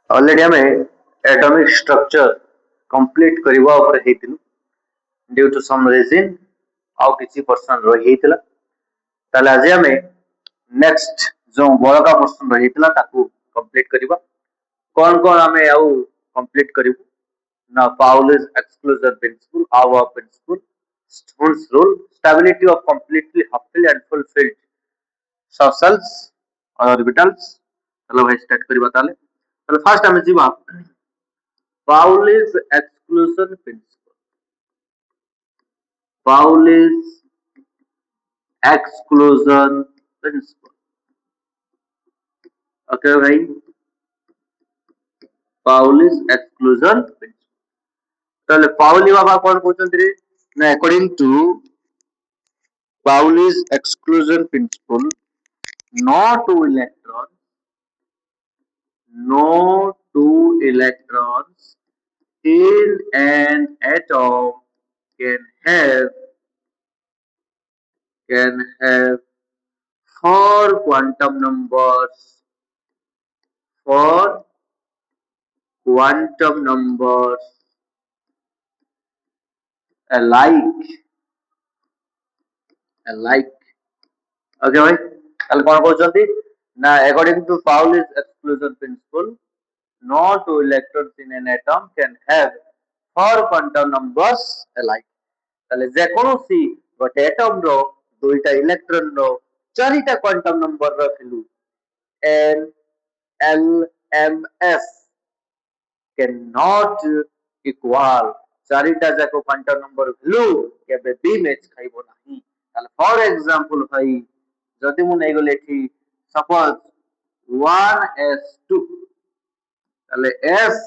Already आम atomic structure complete करवा ऊपर हेतिलु ड्यू टू सम रीजन आउ किसी पर्सन रही हेतिला ताले आज आम नेक्स्ट जो बड़का पर्सन रही हेतिला ताकू कंप्लीट करवा कौन कौन आम आउ कंप्लीट करू ना Pauli's exclusion principle Aufbau principle stones rule stability of completely half filled and full filled subshells or orbitals चलो भाई स्टार्ट करवा ताले ताले फर्स्ट आम जीवा Pauli's exclusion principle. Pauli's exclusion principle. Okay, भाई Pauli's exclusion principle. ताले पाउली बाबा कौन कहते रे ना according to Pauli's exclusion principle, no two electrons in an atom can have four quantum numbers alike. Okay, भाई ताले कौन कहते ना according to Pauli's exclusion principle, no two electrons in an atom can have four quantum numbers alike. ताले जेकोसी गोटे atom रो दुईटा electron रो चारिटा quantum number रो value n l m s cannot equal चारिटा जाको क्वांटम नंबर वैल्यू केबे भी match खाइबो नाही ताले फॉर एग्जांपल भाई जदि मु नै गले एठी सपोज 1s2 ताले s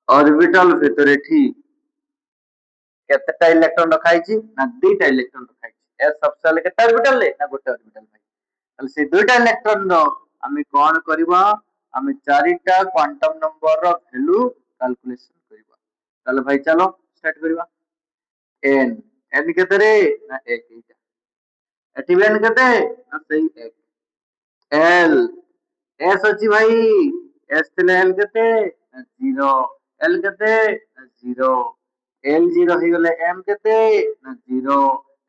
ऑर्बिटल भितर एठी केतेटा इलेक्ट्रॉन रखाइछि ना दुईटा इलेक्ट्रॉन रखाइछि s सबसे पहले केते ऑर्बिटल ले ना गोटे ऑर्बिटल भाई ताले से दुईटा इलेक्ट्रॉन रो आमे कोन करबा आमे चारिटा क्वांटम नंबर रो वैल्यू कैलकुलेशन करबा ताले भाई चलो स्टार्ट करबा n n केते रे ना 1 एटा एटी n केते ना सही 1 l s अछि भाई s थिले l केते 0 l केते 0 l 0 हो गले m केते 0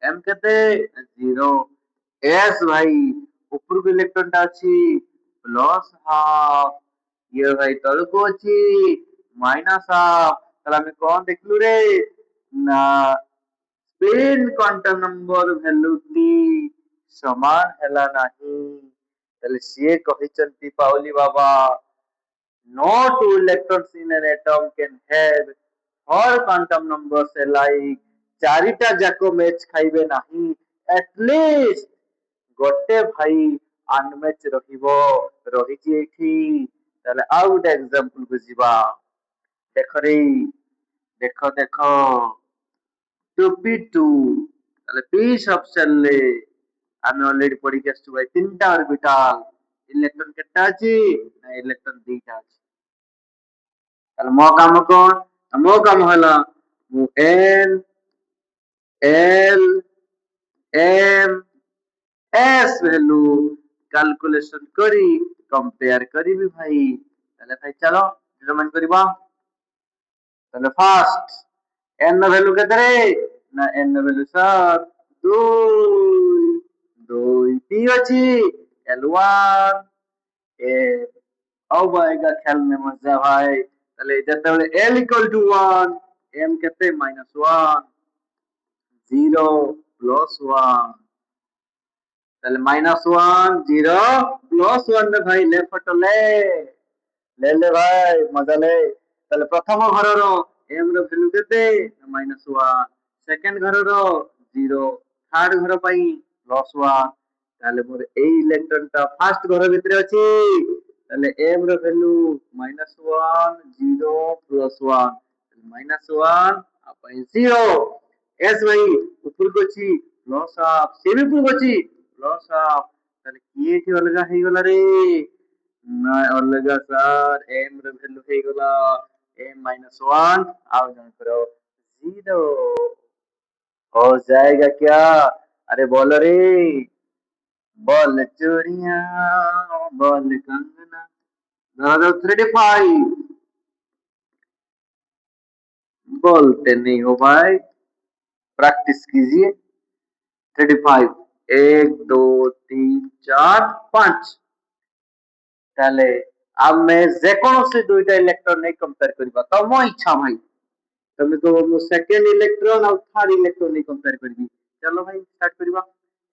m केते 0 s भाई ऊपर को इलेक्ट्रॉन टा अछि प्लस हाफ ये भाई तल को अछि माइनस हाफ तला में कोन देखलु रे ना spin quantum number value T समान हैला नाही तले से कहिचंती Pauli Baba no two electrons in an atom can have four quantum numbers alike चारिटा जाको मैच खाइबे नाही एटलीस्ट गोटे भाई अनमैच रहिबो रहिची एठी ताले आउ गोटे एग्जांपल को जिबा देखो रे देखो 2p2 ताले p सबसेल ले आमे ऑलरेडी पढ़ी के आसु भाई तीनटा ऑर्बिटल इलेक्ट्रॉन केटा अछि ना इलेक्ट्रॉन दुईटा अछि ताले मो काम होला मु n l m s value calculation करी कंपेयर करी भी भाई ताले भाई चलो डिटरमाइन करबा ताले फर्स्ट n वैल्यू केते रे ना n वैल्यू सर 2 2 p अछि l1 ए अब आएगा ख्याल में मजा भाई ताले जते l इक्वल टू 1 m केते -1 0 +1 ताले -1 0 +1 में भाई ले फटो ले भाई मजा ले ताले प्रथम घर रो m रो वैल्यू केते -1 सेकंड घर रो 0 थर्ड घर पई +1 ताले मोर ए इलेक्ट्रॉन ता फर्स्ट घर भितरे अछि ताले m रो वैल्यू -1 0 +1 -1 अपन 0 s भाई ऊपर को छी प्लस हाफ से भी ऊपर को छी प्लस हाफ ताले किए थी अलगा हे गला रे ना अलगा सर m रो वैल्यू हे गला m -1 आउ जन करो 0 हो जाएगा क्या अरे बोलो रे बोल चूड़ियां बोल कंगना धरा जाओ 3D5 बोलते नहीं हो भाई, प्रैक्टिस कीजिए। 3D5 1 2 3 4 5 তাহলে আমি যে কোনসি দুইটা ইলেকট্রন নেই কম্পেয়ার করিবা তম ইচ্ছা ভাই, তুমি কব মু সেকেন্ড ইলেকট্রন আর থার্ড ইলেকট্রন নেই কম্পেয়ার করিবি। চলো ভাই স্টাर्ट করিবা।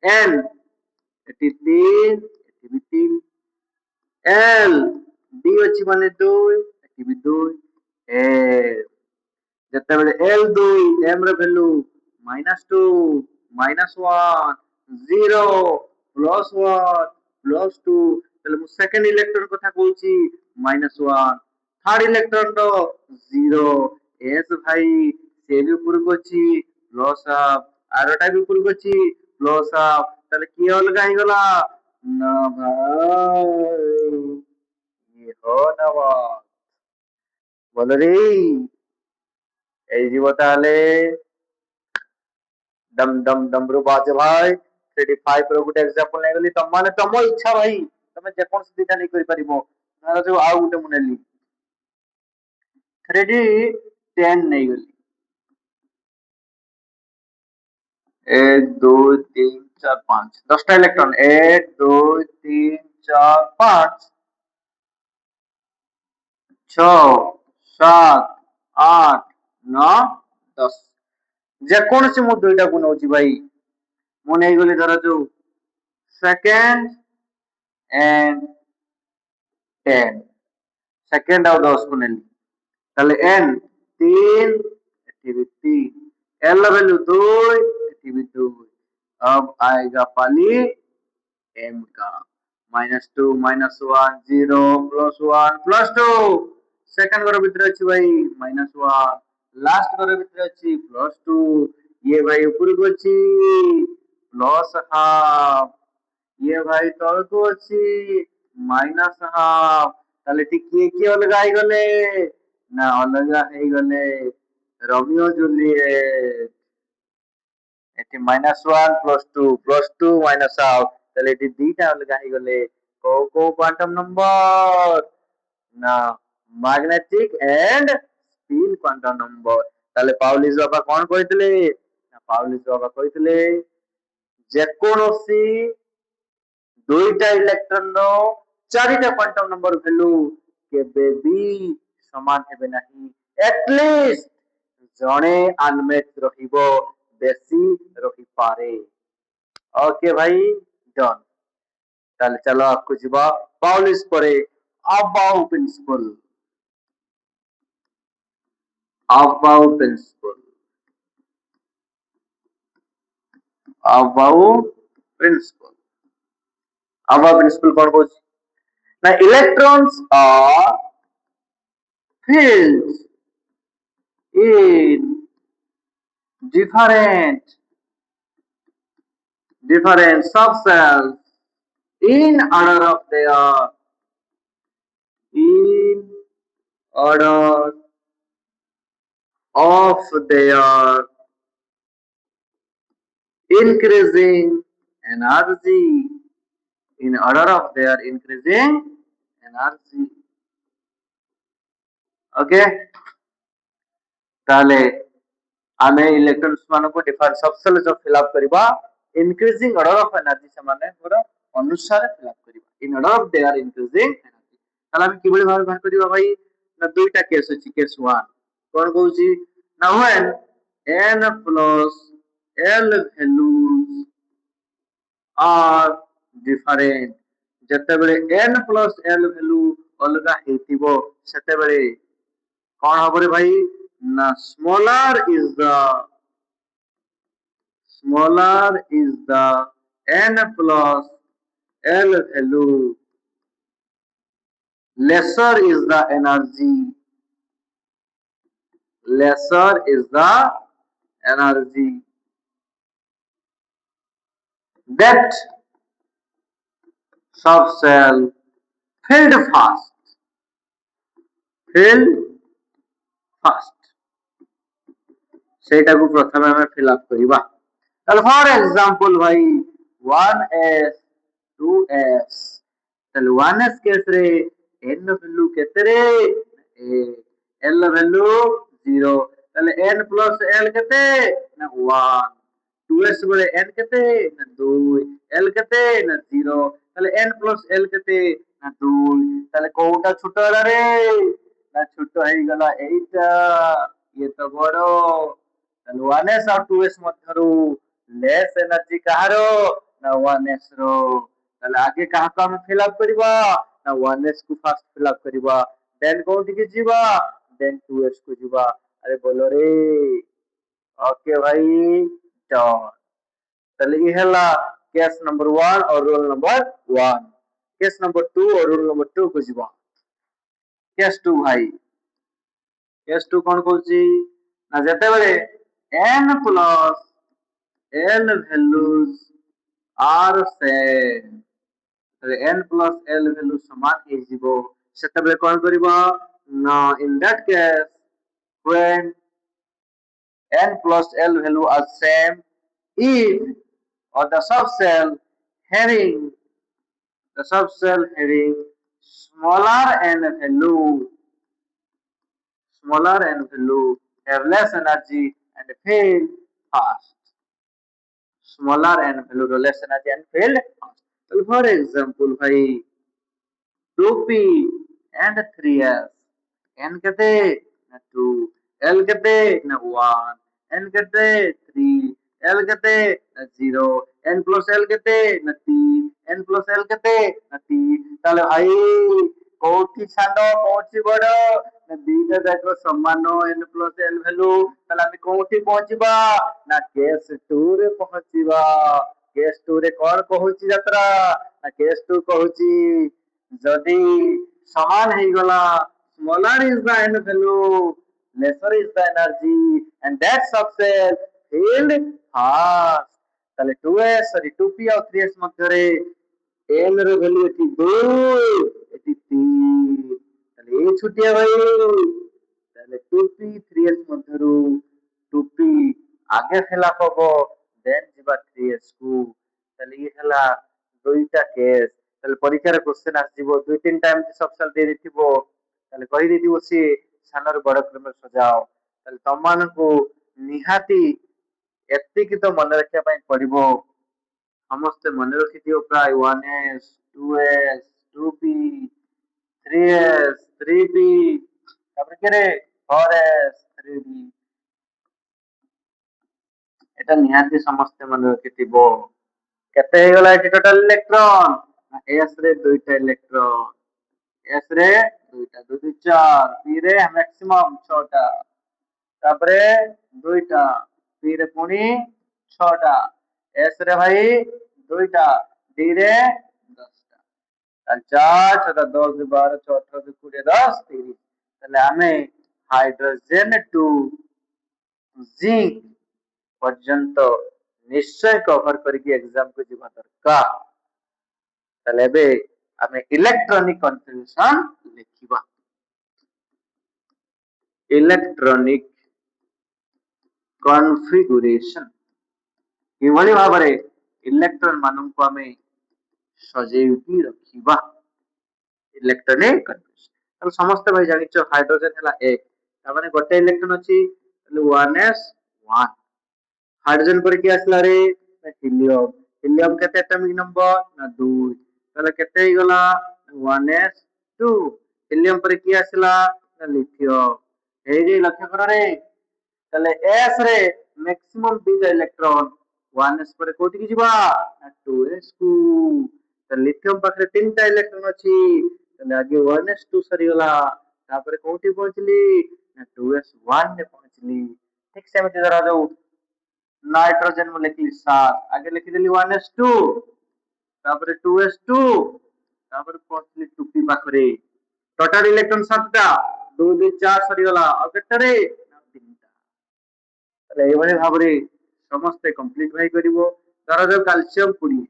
এন এটি 3 এটি भी 3, এল ডি ଅଛି মানে 2 এটি भी 2, এ যেତେବେଳେ L2 M ର value -2 -1 0 +1 +2 ତାହେଲେ ମୁଁ ସେକେଣ୍ଡ ଇଲେକ୍ଟ୍ରନ କଥା କହୁଛି -1, ଥାର୍ଡ ଇଲେକ୍ଟ୍ରନ ର 0 ଏସ୍ ଭାଇ ସେ ବି ଉପରକୁ ଅଛି +1, ଆରଟା ବି ଉପରକୁ ଅଛି +1, ତାହେଲେ କିଏ ଅଲଗା ହେଇଗଲା ନା ଭାଇ ଇଏ ହୋ ନବ ବୋଲ ରେ ହେଇଯିବ ତାହେଲେ डम डम डमरू बाजे भाई 3D5 ର ଗୋଟେ एग्जांपल ନେଇଗଲି ତମ ମାନେ ତମ ଇଚ୍ଛା ଭାଇ ତମେ ଯେ କୋन ଦିଟା ନେଇ କରିପାରିବ। ଧର ଯୋଉ ଆଉ ଗୋଟେ ମୁଁ ନେଲି 3D10 ନେଇଗଲି 1 2 3 4 5 10ଟା ଇଲେକ୍ଟ୍ରନ 1 2 3 4 5 6 7 8 9 10 ଯେକୌଣସି ମୁଁ ଦୁଇଟାକୁ ନଉଛି ଭାଇ ମୁଁ ନେଇଗଲି ଧର ଯୋଉ सेकेंड एंड 10 सेकेंड और 10 को नेली তাহলে n 3 एटी भी 3 l वैल्यू 2 एटी भी 2। अब आएगा पाली m का -2 -1 0 +1 +2 सेकंड घर भीतर अच्छी भाई -1 लास्ट घर भीतर अच्छी +2 ये भाई ऊपर को अच्छी +1/2 ये भाई ତଳକୁ ଅଛି -1/2 ତାହେଲେ ଏଠି କିଏ କିଏ ଅଲଗା ହେଇଗଲେ ନା ଅଲଗା ହେଇଗଲେ ରୋମିଓ ଜୁଲିଏଟ। ଏଠି -1 +2 +2 -1/2 ତାହେଲେ ଏଠି ଦିଟା ଅଲଗା ହେଇଗଲେ କୋଉ କୋଉ କ୍ୱାଣ୍ଟମ ନମ୍ବର ନା magnetic and spin quantum number. ତାହେଲେ ପାଉଲିସ ବାବା କଣ କହିଥିଲେ ନା ପାଉଲିସ ବାବା କହିଥିଲେ ଯେକୌଣସି ଦୁଇଟା ଇଲେକ୍ଟ୍ରନ ର ଚାରିଟା କ୍ୱାଣ୍ଟମ ନମ୍ବର ଭ୍ୟାଲୁ କେବେ ବି ସମାନ ହେବେ ନାହିଁ। ଏଟଲିଷ୍ଟ ଜଣେ ଅନମେଚ ରହିବ ବେଶୀ ରହିପାରେ। ओके भाई डन। তাহলে চলো আজকে ଯିବା পাউলিস পরে আবাউ প্রিন্সিপল। আবাউ প্রিন্সিপল আবাউ প্রিন্সিপল আবাউ প্রিন্সিপল কোন কହୁଛି না electrons are filled in different subcells in order of their in order of their increasing energy in order of their increasing energy। Okay ताले आमे इलेक्ट्रॉन्स मानको डिफरेंट सबसेल जो फिल अप करबा increasing order of energy से माने पूरा अनुसार fill up करबा in order of they are increasing energy. ताले हम किबळी भाबे बाहर करबा भाई ना दुईटा केस अछि केस 1 कोन कहूची ना when n plus l values are different ଯେତେବେଳେ n plus l value ଅଲଗା ହେଇଥିବ ସେତେବେଳେ कौन हबरे भाई ना smaller is the n plus l value, lesser is the energy that subcell filled fast ସେଇଟାକୁ ପ୍ରଥମେ ଆମେ fill up କରିବା। ତାହେଲେ ଫର ଏକ୍ସାମ୍ପଲ ଭାଇ 1s 2s ତାହେଲେ 1s କେସ ରେ n ভ্যালু কেতে রে l ভ্যালু 0 তাহলে n প্লাস l কেতে না 1 2s বলে n কেতে না 2 l কেতে না 0 তাহলে n প্লাস l কেতে না 2 তাহলে কোনটা ছোট হলো রে না ছোট হয়ে গেল এইটা ইয়ে তো বড় তাহলে 1s আর 2s ମଧ୍ୟରୁ ଲେସ୍ ଏନର୍ଜି କାହାର ନା 1s ର ତାହେଲେ ଆଗେ କାହାକୁ ଆମେ ଫିଲ୍ ଅପ୍ କରିବା ନା 1s କୁ ଫାର୍ଷ୍ଟ ଫିଲ୍ ଅପ୍ କରିବା ଦେନ୍ କୋଉଠିକି ଯିବା ଦେନ୍ 2s କୁ ଯିବା ଆରେ ବୋଲ ରେ ओके भाई डन ताहले ये हला केस नंबर 1 और रोल नंबर 1 केस नंबर 2 और रोल नंबर 2 को जीवा केस 2 भाई केस 2 कोन कहूची ना जते बेले n plus l values are same ताहले n प्लस l value समान हे जीवो सेते बेले कोन करबो ना in that case when n plus l value are same if or the subcell having smaller n value have less energy and fail fast smaller n value रो less energy and fail fast so for example भाई 2p and 3s n कहते ना 2 l कहते ना 1 n कहते 3 l कहते ना 0 n plus l कहते ना 3 n plus l कहते ना 3 তাহলে ভাই কোটি সানো কোটি বড় না দুইটা দেখো সমান n plus l ভ্যালু তাহলে আমি কোটি পৌঁছিবা না কেস 2 রে পৌঁছিবা কেস 2 রে কোন কହୁଛି যাত্রা না কেস 2 কହୁଛି যদি সমান হইগলা smaller is the n value lesser is the energy and that subcell failed fast তাহলে 2s সরি 2p আর 3s মধ্যে n র ভ্যালু এটি 2 এটি 3 তাহলে এই ছুটিয়া ভাই তাহলে 2p 3s মধ্যରୁ 2p আগে ফিলআপ হবো দেন ଯିବା 3s କୁ তাহলে এই ହେଲା দুইটা কেস তাহলে পরীক্ষার কোশ্চেন আসଯିବ দুই তিনটা এমତି ସବସେଲ ଦେଇ ଦେଇଥିବ ତାହେଲେ କହି ଦେଇଥିବ ସିଏ ସାନରୁ ବଡ କ୍ରମରେ ସଜାଅ ତାହେଲେ ତମମାନଙ୍କୁ ନିହାତି ଏତିକି ତ ମନେ ରଖିବା ପାଇଁ ପଡିବ ସମସ୍ତେ ମନେ ରଖିଥିବ ପ୍ରାୟ 1s 2s 2p 3s 3p ତାପରେ କେରେ 4s 3b এটা ନିହାତି ସମସ୍ତେ ମନେ ରଖିଥିବ କେତେ ହେଇଗଲା ଏଠି ଟୋଟାଲ ଇଲେକ୍ଟ୍ରନ s ରେ ଦୁଇଟା ଇଲେକ୍ଟ୍ରନ s ରେ ଦୁଇଟା 2 2 4 p ରେ मैक्सिमम 6ଟା ତାପରେ ଦୁଇଟା p ରେ ପୁଣି 6ଟା s ରେ ଭାଇ ଦୁଇଟା d ରେ 10ଟା ତାହେଲେ 4 6 10 12 6 18 20 10 30 ତାହେଲେ ଆମେ हाइड्रोजन टू जिंक पर्यंत निश्चय कवर करके एग्जाम को जीवा दरकार ताले बे आमे इलेक्ट्रॉनिक कन्फिगरेशन लिखिबा इलेक्ट्रॉनिक कन्फिगरेशन किभली भाबरे इलेक्ट्रॉन मानन को आमे सजेउकी रखिबा इलेक्ट्रॉनिक कन्फिगरेशन तो समस्त भाई जानिचो हाइड्रोजन हला 1 तामाने गोटे इलेक्ट्रॉन अछि 1s1 हाइड्रोजन पर की आसला रे हीलियम हीलियम केते एटॉमिक नंबर ना 2 ताले केते ही गला 1s2 हीलियम पर की आसला ना लिथियम हे जे लक्ष्य करो रे ताले s रे मैक्सिमम दुटा इलेक्ट्रॉन 1s पर कोठी की जिबा ना 2s को त लिथियम पाखरे तीनटा इलेक्ट्रॉन अछि ताले आगे 1s2 सरी गला तापर कोठी पहुंचली ना 2s1 ने पहुंचली ठीक से मते जरा जाऊ नाइट्रोजन में लिखली 7 आगे लिखि देली 1s2 तापर 2s2 तापर पहुंचली 2p पाखरे टोटल इलेक्ट्रॉन 7टा 2 2 4 सरी गला आ केतरे 3टा তাহলে এইভাবে ভাବରେ ସମସ୍ତେ কমপ্লিট ভাই করিব ধরা যাও calcium 20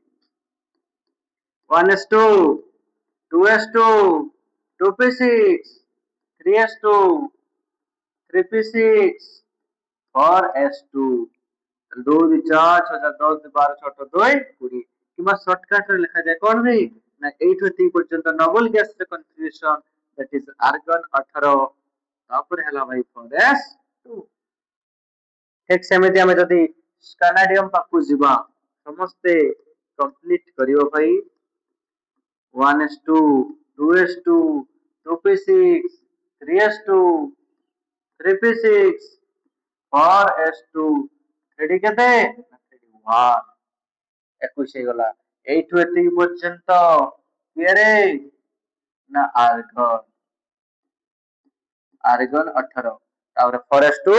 1s2 2s2 2p6 3s2 3p6 4s2 2 2 4 6 10 12 6 2 20 किंवा शॉर्टकट रे लिखा जाए कौन भाई ना 8 एति पर्यंत नोबल गैस रे कन्फिग्रेशन दैट इज आर्गन 18 तापर हला भाई फॉरेस 2 ठीक सेमिति हमें जदी स्कानाडियम पाकु जिबा समस्ते कंप्लीट करियो भाई 1s2 2s2 2p6 3s2 3p6 4s2 3d केते 3d1 21 हे गला 8 एति पर्यंत केरे ना आर्गन 18 तापर फॉरेस्ट 2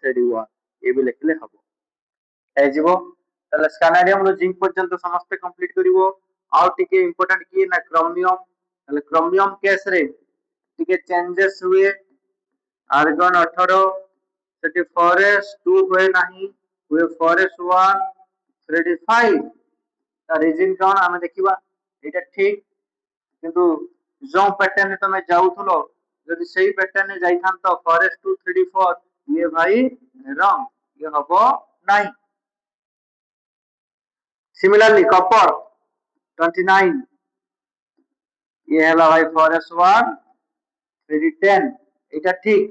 3d1 ये भी लिखले हबो ए जीवो ताले स्कानाडियम रो जिंक पर्यंत समस्त कंप्लीट करिवो आउ टिके इंपोर्टेंट की ना क्रोमियम ताले क्रोमियम केस रे टिके चेंजेस हुए आर्गन 18 सेठी फॉरेस्ट 2 होए नाही हुए फॉरेस्ट 1 3d5 ता रीजन कोन हमें देखिबा एटा ठीक किंतु जो पैटर्न तमे जाउथलो जदि सही पैटर्न ने जाइथान तो फॉरेस्ट 2 3d4 ये भाई रॉन्ग ये हबो नाही सिमिलरली कॉपर 29 ये हला भाई फॉरेस्ट 1 3d10 एटा ठीक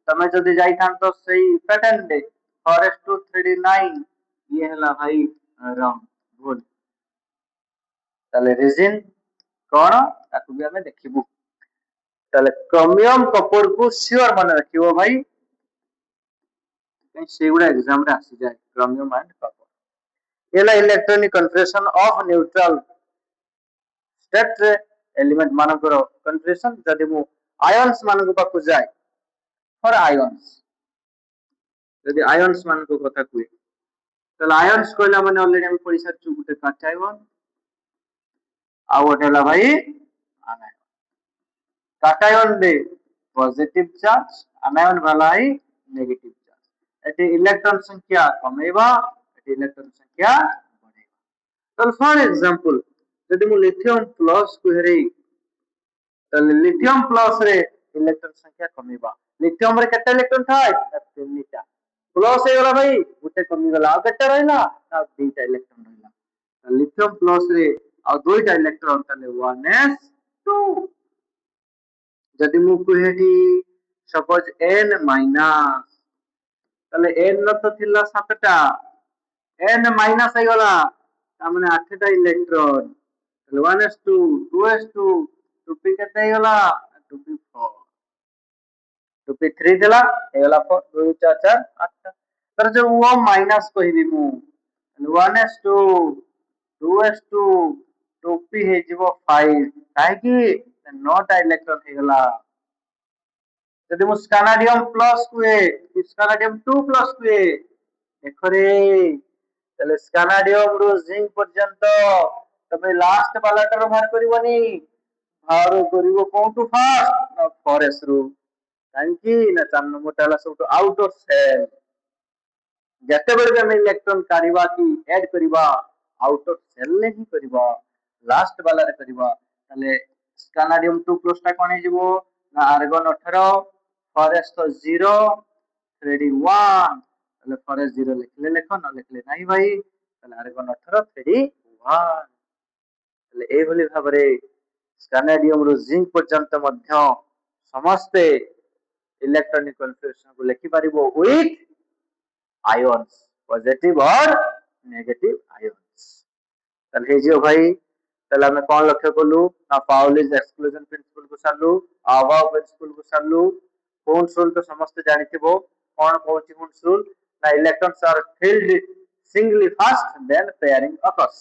तमे जदि जाइथान तो सही पैटर्न दे फॉरेस्ट 2 3d9 ये हला भाई रॉन्ग भूल ताले रीजन कोन ताकु भी हमें देखिबु ताले क्रोमियम कॉपर को श्योर मन रखिबो भाई सेगुड़ा एग्जाम रे आसी जाय क्रोमियम एंड कॉपर एला electronic configuration of neutral state रे एलिमेंट मानकर कन्फिगरेशन जदि मु आयन्स मानक पाकु जाय फॉर आयन्स जदि आयन्स मानक कथा कुए तले आयन्स कोइला माने ऑलरेडी हम पढि सारछु गुटे काटायन आ गोटेला भाई आनायन काटायन दे पॉजिटिव चार्ज आनायन भालाई नेगेटिव चार्ज एटी इलेक्ट्रॉन संख्या कमेबा एटी इलेक्ट्रॉन संख्या बढ़ेबा तो फॉर एग्जांपल जदि मु लिथियम प्लस को हेरे तले लिथियम प्लस रे इलेक्ट्रॉन संख्या कमेबा लिथियम रे केते इलेक्ट्रॉन थाय तीनटा प्लस हे गला भाई गुटे कमी गला आ केते रहला आ दुईटा इलेक्ट्रॉन रहला लिथियम प्लस रे आ दुईटा इलेक्ट्रॉन तले 1s2 जदि मु कुहेटी सपोज n माइनस तले n न तो थिला 7टा n माइनस हे गला तामने 8टा इलेक्ट्रॉन तले 1s2 2s2 2p केते हे गला 2p4 2p3 देला हे गला 4 2 4 4 8 तर जो वो माइनस कहिबी मु 1s2 2s2 2p हे जीवो 5 काहे कि 9टा इलेक्ट्रॉन हे गला जदि मु स्कानाडियम प्लस कुए स्कानाडियम 2 प्लस कुए देखो रे तले स्कानाडियम रो जिंक पर्यंत तबे लास्ट वालाटर बाहर करिवनी बाहर करिवो कोंटू फास्ट फॉरेस्ट रो काहे ना 4 नंबर टाला सब आउट ऑफ सेल जते बेर में इलेक्ट्रॉन काढिबा की ऐड करिबा आउट ऑफ सेल ने ही करिबा लास्ट वाला रे करिबा तले स्कानाडियम 2 प्लस टा कोन हिजबो ना आर्गन 18 फॉरेस्ट तो 0 3d1 तले फॉरेस्ट 0 लिखले लेखो न लिखले नाही भाई तले आर्गन 18 3d1 तले ए भली भाबरे स्कानाडियम रो जिंक पर्यंत मध्य समस्त इलेक्ट्रॉनिक कन्फिगरेशन को लिखि परिबो विथ आयन्स पॉजिटिव और नेगेटिव आयन्स तले हे जियो भाई तले हमें कोन लक्ष्य कलु ना पाउलिस एक्सक्लूजन प्रिंसिपल को सारलु अबाव प्रिंसिपल को सारलु होन्स रूल तो समस्त जानिथिबो कोन कहउची होन्स रूल ना electrons are filled singly first then pairing occurs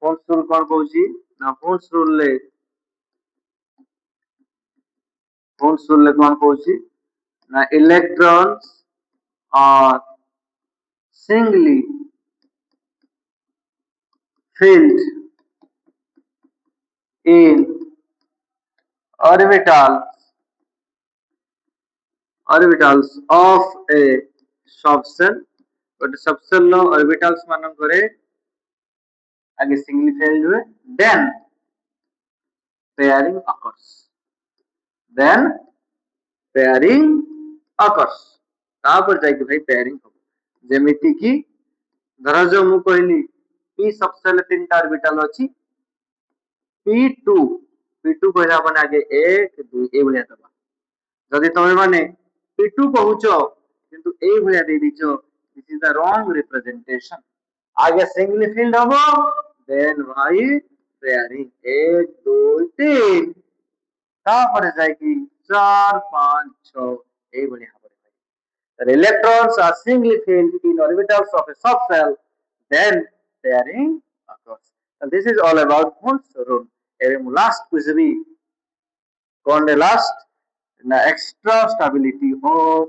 Hund's rule कोन कहउची ना होन्स रूल ले कोन कहउची ना electrons are singly filled in orbitals of a subshell but subshell no orbitals मान करे आगे singly filled हुए then pairing occurs तापर जाई कि भाई पेयरिंग हो जेमिति कि धर जो मु कहली p सबसेल तीनटा ऑर्बिटल अछि P2 P2 କହିଲା ମାନେ ଆगे 1 2 এই ভଳିয়া দবা যদি তুমি মানে P2 কହୁଛ কিন্তু এই ভଳିয়া দেই দিছো this is the wrong representation आगे सिंगली फील्ड हबो देन भाई पेयरिंग 1 2 3 तापर जाय कि 4 5 6 এই ভলিয়া হবে the electrons are singly filled in orbitals of a subshell then pairing occurs and this is all about Moore's rule এবং last বুঝবি কোন last na extra stability of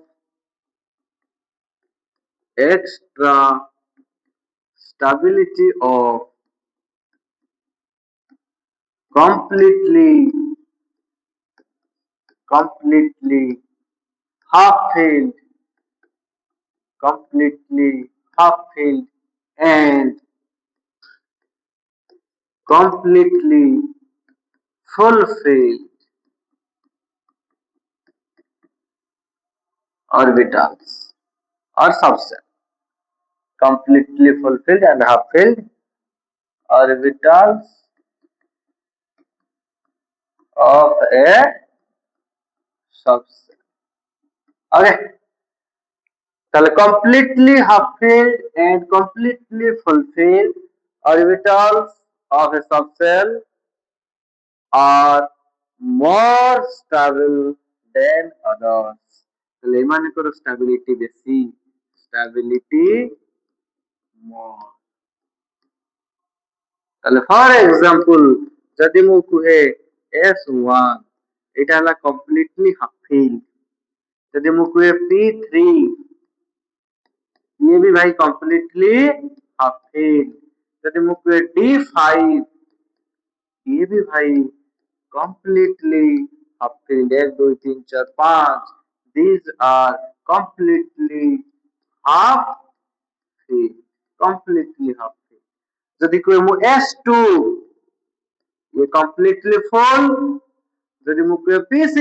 completely half filled and completely fulfilled orbitals or subset. Completely fulfilled and half filled orbitals of a subset. Okay. তাহলে completely half filled and completely fulfilled orbitals of a subshell are more stable than others. তাহলে এমানଙ୍କର stability বেশি stability more. তাহলে for example যদি ମୁଁ କୁହେ S1 এটা ହେଲା completely half filled ଯଦି ମୁଁ କୁହେ P3 ये भी भाई completely half filled यदि मैं कुहे D5 ये भी भाई completely half filled 1 2 3 4 5 these are completely half filled यदि कोई मु S2 ये completely full यदि मैं कुहे P6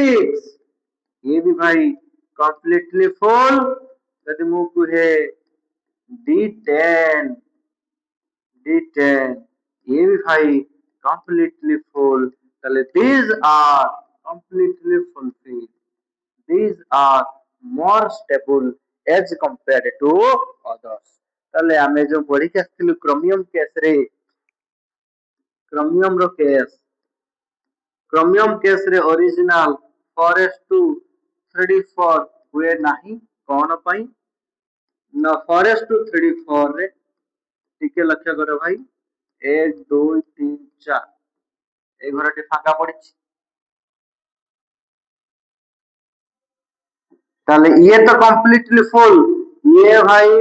ये भी भाई completely full यदि मैं कुहे D10 ये भी भाई completely full তাহলে these are completely fulfilled these are more stable as compared to others তাহলে ଆମେ जो ପଢିକି ଆସିଥିଲୁ କ୍ରୋମିୟମ କେସ ରେ original 4:3:4 ହୁଏ ନାହିଁ କଣ ପାଇଁ ନା 4:3:4 ରେ ଟିକେ ଲକ୍ଷ୍ୟ କର ଭାଇ 1 2 3 4 এই ঘরটি ফাঁকা পড়েছে তাহলে ये तो completely full ये भाई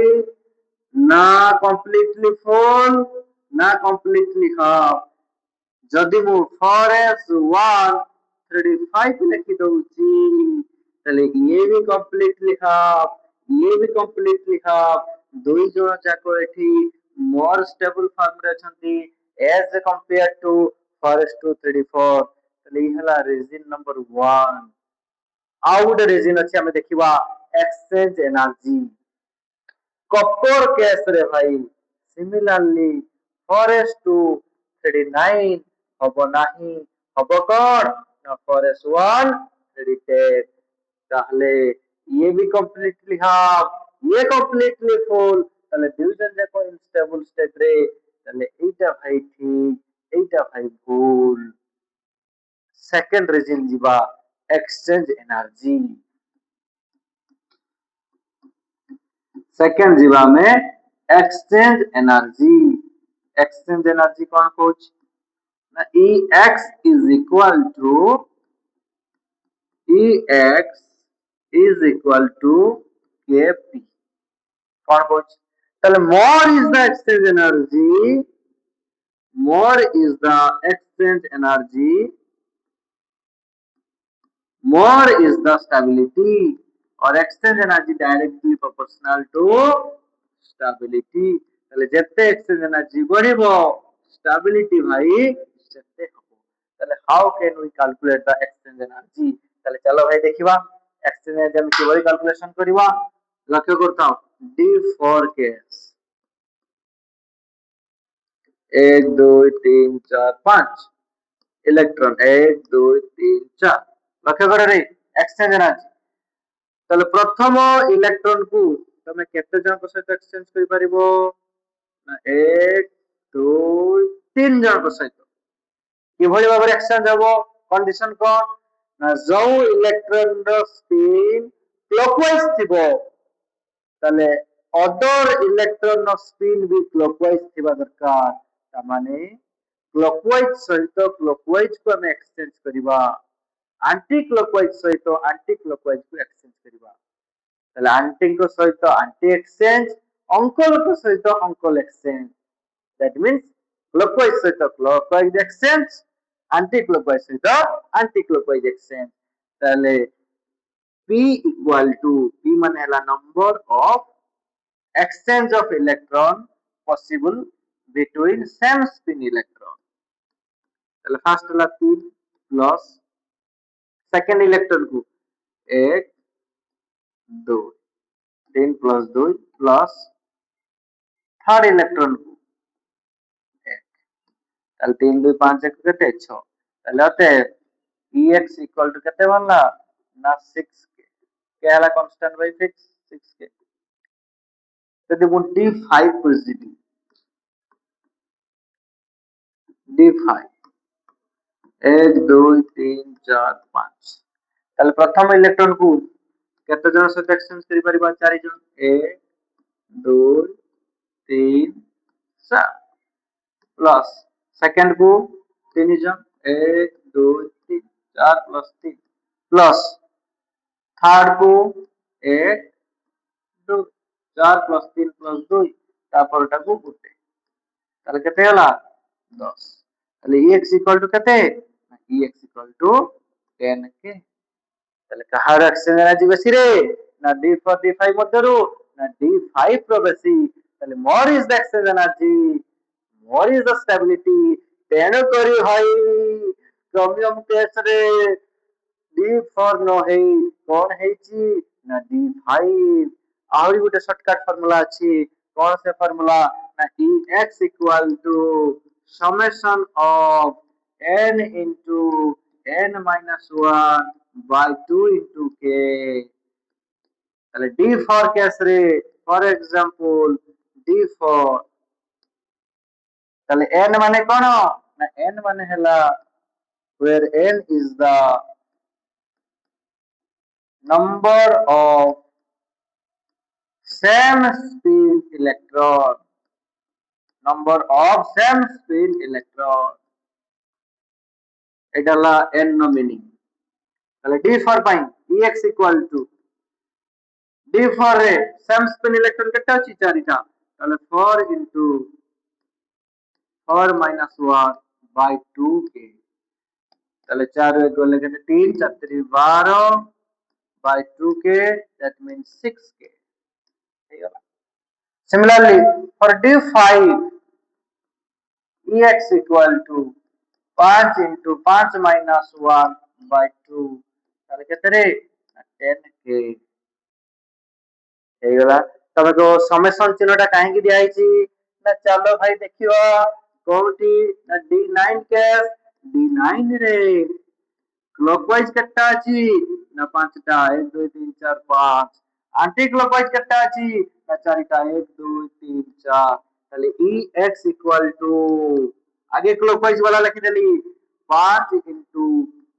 ना completely full ना completely half जदि मु 4s1 लिखि दउची ताले ये भी completely half ये भी completely half दुई जण जाको एठी more stable form रे अछंती as compared to 4:3:4 ताले ई हला रीजन नंबर 1 ଆଉ ଗୋଟେ ରିଜିନ ଅଛି ଆମେ ଦେଖିବା ଏକ୍ସଚେଞ୍ଜ ଏନର୍ଜି कपर केस रे भाई सिमिलरली 4:39 हबो नाही हबो कोन ना 4:1 ताहले ये भी कंप्लीटली हाफ ये कंप्लीटली फुल ताहले डिवीजन देखो अनस्टेबल स्टेट रे ताहले एटा भाई ठीक एटा भाई भूल सेकंड रीजन जीवा एक्सचेंज एनर्जी सेकंड जीवा में एक्सचेंज एनर्जी कौन कोच ना Ex is equal to Kp कौन कोच ताहले more is the exchange energy more is the stability और exchange energy directly proportional to stability তাহলে যেতে exchange energy বড়িবো stability ভাই সেতে হবো তাহলে how can we calculate the exchange energy তাহলে চলো ভাই দেখিবা exchange energy আমি কিভাবে ক্যালকুলেশন করিবা লক্ষ্য করতাম D4 কেস 1 2 3 4 5 ইলেকট্রন 1 2 3 4 লক্ষ্য করে রে এক্সচেঞ্জ এনার্জি তাহলে প্রথম ইলেকট্রন কু তুমি কেতে জনক সহিত এক্সচেঞ্জ করি পারিবো না 1 2 3 জনক সহিত কিভাবে ভাবে এক্সচেঞ্জ হবো কন্ডিশন কোন না যৌ ইলেকট্রন র স্পিন ক্লকওয়াইজ থিবো তাহলে অদর ইলেকট্রন ର ସ୍ପିନ୍ ବି କ୍ଲକୱାଇଜ ଥିବା ଦରକାର ତା ମାନେ କ୍ଲକୱାଇଜ ସହିତ କ୍ଲକୱାଇଜ କୁ ଆମେ ଏକ୍ସଚେଞ୍ଜ କରିବା ଆଣ୍ଟି କ୍ଲକୱାଇଜ ସହିତ ଆଣ୍ଟି କ୍ଲକୱାଇଜ କୁ ଏକ୍ସଚେଞ୍ଜ କରିବା ତାହେଲେ ଆଣ୍ଟିଙ୍କ ସହିତ ଆଣ୍ଟି ଏକ୍ସଚେଞ୍ଜ ଅଙ୍କଲଙ୍କ ସହିତ uncle exchange that means clockwise ସହିତ କ୍ଲକୱାଇଜ ଏକ୍ସଚେଞ୍ଜ ଆଣ୍ଟି କ୍ଲକୱାଇଜ ସହିତ ଆଣ୍ଟି କ୍ଲକୱାଇଜ ଏକ୍ସଚେଞ୍ଜ ତାହେଲେ P equal to P ମାନେ ହେଲା number of exchange of electron possible between same spin electron তাহলে ফার্স্ট হলো 3 প্লাস সেকেন্ড ইলেকট্রন কু 1 2 3 plus 2 plus third electron কু 1 তাহলে 3 2 5 1 কেতে 6 তাহলে হতে Ex equal to কেতে বললা না 6k কে হলা কনস্ট্যান্ট বাই ফিক্স 6k যদি মু D5 খুঁজছি D5 1 2 3 4 5 তাহলে প্রথম ইলেকট্রন কু কেতে জন সহিত এক্সচেঞ্জ করি পারিবা 4 জন 1 2 3 4 প্লাস সেকেন্ড কু 3 জন 1 2 3 4 প্লাস 3 প্লাস থার্ড কু 1 2 4 প্লাস 3 প্লাস 2 তারপরটা কু গুটে তাহলে কেতে হলা 10 তাহলে Ex ইকুয়াল টু কেতে Ex ইকুয়াল টু 10k তাহলে কাহার এক্সচেঞ্জ এনার্জি বেশি রে না D4 D5 মধ্যরু না D5 র বেশি তাহলে more is the exchange energy more is the stability তেণু করি ভাই ক্রোমিয়ম কেস রে D4 ନ ହେଇ କଣ ହେଇଛି ନା D5 ଆହୁରି ଗୋଟେ ସର୍ଟକଟ ଫର୍ମୁଲା ଅଛି କଣ ସେ ଫର୍ମୁଲା ନା Ex equal to summation of n into n minus 1 by 2 into k তাহলে D4 কেস রে ফর এক্সাম্পল D4 তাহলে n মানে কোন না n মানে ହେଲା where n is the number of same spin electron number of same spin electron এটা হলো n નો meaning তাহলে D4 ପାଇଁ Ex equal to D4 ରେ same spin electron କେତେ ଅଛି 4ଟା ତାହଲେ 4 into 4 minus 1 by 2k তাহলে 4 রে গলে কেতে 3 4 3 12 by 2k that means 6k ହେଇଗଲା similarly for D5 Ex equal to 5 into 5 minus 1 by 2 তাহলে কেতে রে 10k ହେଇଗଲା ତମକୁ ସमेସନ ଚିହ୍ନଟା କାହିଁକି ଦିଆ ହେଇଛି ନା ଚାଲ ଭାଇ ଦେଖିବା କୋଉଠି ନା D9 କେସ୍ D9 ରେ क्लॉकवाइज केटा अछि ना 5टा 1 2 3 4 5 एंटी क्लॉकवाइज केटा अछि ना 4टा 1 2 3 4 তাহলে Ex equal to आगे क्लॉकवाइज वाला लिख देली 5 into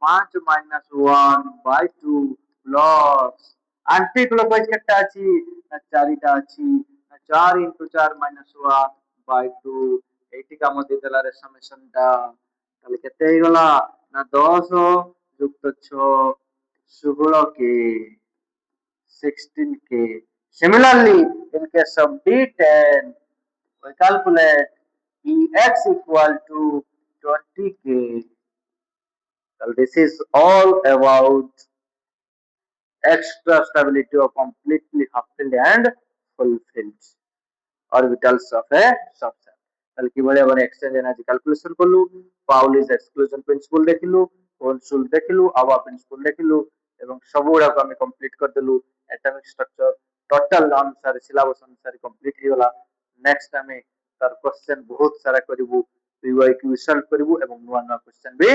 5 minus 1 by 2 plus anti clockwise केटा अछि ना 4टा अछि ना 4 into 4 minus 1 by 2 এইটি কাম দিতেলা রে সমেশনটা তাহলে কেতে হইগলা না 10 যুক্ত 6 16k 16k similarly in case of D10 we calculate Ex equal to 20k so this is all about extra stability of completely half-filled and full-filled orbitals of a substance তাহলে কিভাবে আমরা exchange energy calculation করলু Pauli's exclusion principle দেখিলু কনসুল দেখিলু Aufbau principle দেখিলু এবং সবুড়াকে আমি কমপ্লিট করদেলু এটমিক স্ট্রাকচার টোটাল অনুসারে সিলেবাস অনুসারে কমপ্লিট হইগলা নেক্সট আমি তার কোশ্চেন বহুত সারা করিবু PYQ ସଲ୍ଭ କରିବୁ ଏବଂ ନୂଆ ନୂଆ କ୍ୱେଶ୍ଚନ ବି